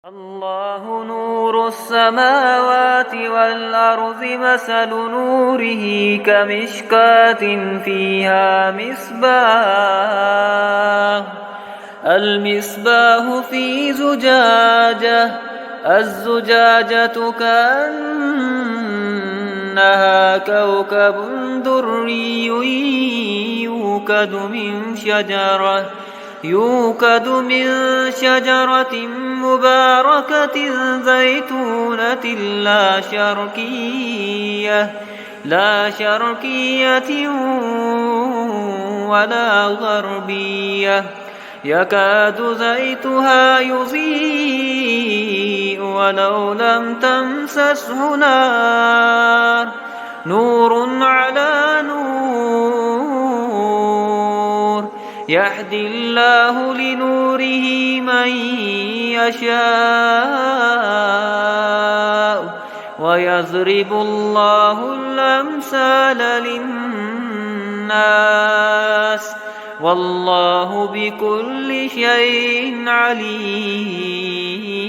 الله نور السماوات والأرض مثل نوره كمشكاة فيها مصباح المصباح في زجاجة الزجاجة كأنها كوكب دري يوقد من شجرة مباركة زيتونة لا شرقية ولا غربية يكاد زيتها يضيء ولو لم تمسسه نار نور على نور يهدي الله لنوره من يشاء ويضرب الله الأمثال للناس والله بكل شيء عليم.